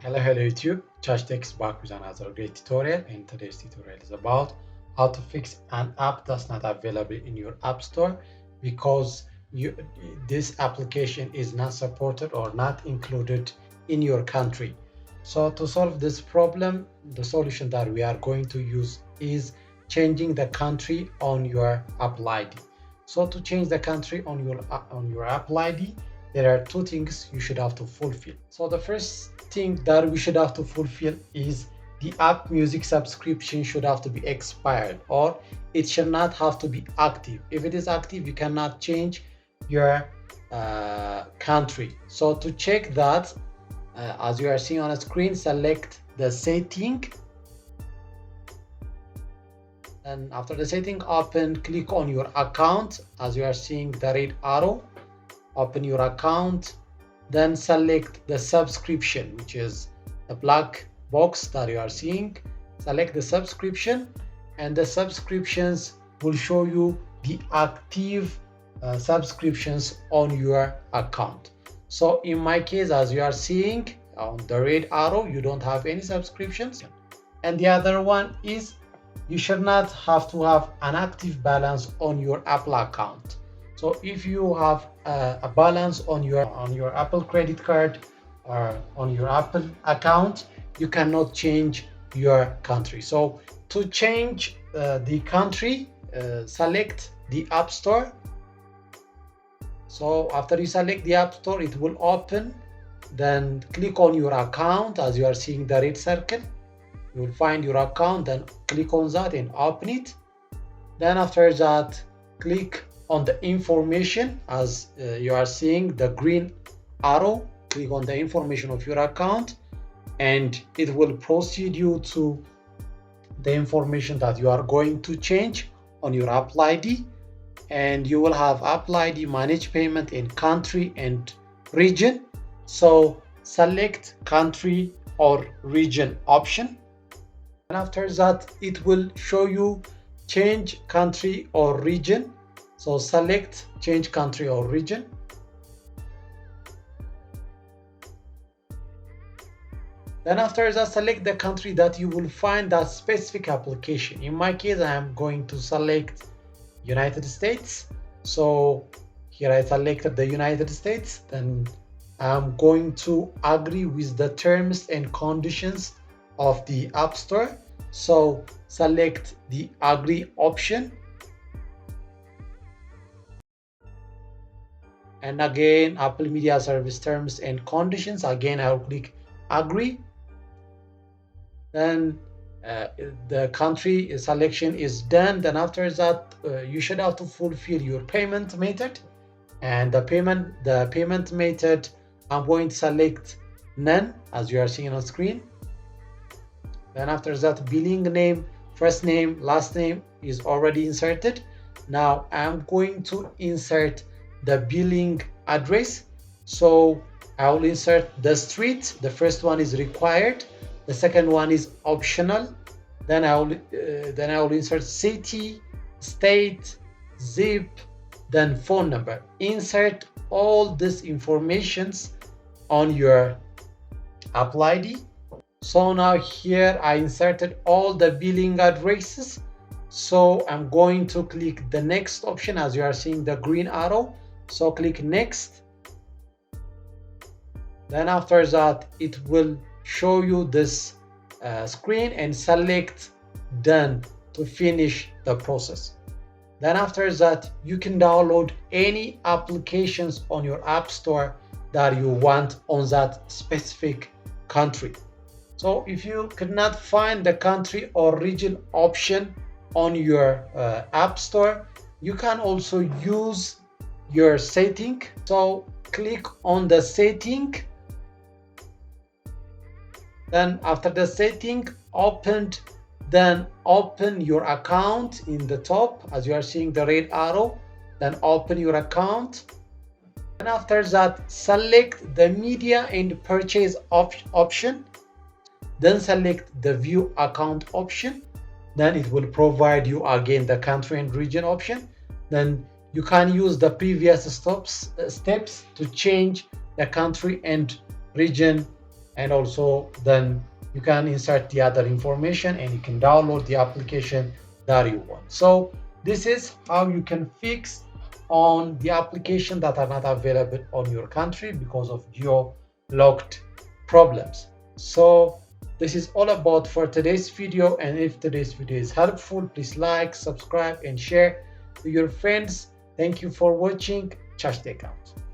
Hello YouTube. Chachi is back with another great tutorial, and today's tutorial is about how to fix an app that's not available in your app store because this application is not supported or not included in your country. So to solve this problem, the solution that we are going to use is changing the country on your Apple ID. So to change the country on your Apple ID, there are two things you should have to fulfill. So the first thing that we should have to fulfill is the app music subscription should have to be expired, or it should not have to be active. If it is active, you cannot change your country. So to check that, as you are seeing on a screen, select the setting, and after the setting, click on your account. As you are seeing the red arrow, open your account, then select the subscription, which is the black box that you are seeing. Select the subscription, and the subscriptions will show you the active subscriptions on your account. So in my case, as you are seeing on the red arrow, you don't have any subscriptions. And the other one is you should not have to have an active balance on your Apple account. So if you have a balance on your Apple credit card or on your Apple account, you cannot change your country. So to change the country, select the App Store. So after you select the App Store, it will open. Then click on your account. As you are seeing the red circle, you will find your account, then click on that and open it. Then after that, click on the information. As you are seeing the green arrow, click on the information of your account, and it will proceed you to the information that you are going to change on your Apple ID. And you will have Apple ID, manage payment in country and region. So select country or region option, and after that it will show you change country or region. So select change country or region. Then after that, select the country that you will find that specific application. In my case, I am going to select United States. So here I selected the United States. Then I'm going to agree with the terms and conditions of the App Store. So select the agree option. And again, Apple Media Service terms and conditions. Again, I will click agree. Then the country selection is done. Then after that, you should have to fulfill your payment method. And the payment method, I'm going to select none, as you are seeing on screen. Then after that, billing name, first name, last name is already inserted. Now I'm going to insert the billing address. So I will insert the street. The first one is required. The second one is optional. Then I will insert city, state, zip, then phone number. Insert all this informations on your Apple ID. So now here I inserted all the billing addresses. So I'm going to click the next option. As you are seeing the green arrow, so click next. Then after that, it will show you this screen, and select done to finish the process. Then after that, you can download any applications on your App Store that you want on that specific country. So if you could not find the country or region option on your App Store, you can also use your setting. So click on the setting. Then after the setting opened, then open your account in the top. As you are seeing the red arrow, then open your account. And after that, select the media and purchase option. Then select the view account option. Then it will provide you again the country and region option. Then you can use the previous steps to change the country and region and also then you can insert the other information and you can download the application that you want. So this is how you can fix on the application that are not available on your country because of geo locked problems. So this is all about for today's video, and if today's video is helpful, please like, subscribe and share to your friends. Thank you for watching. Chachi out.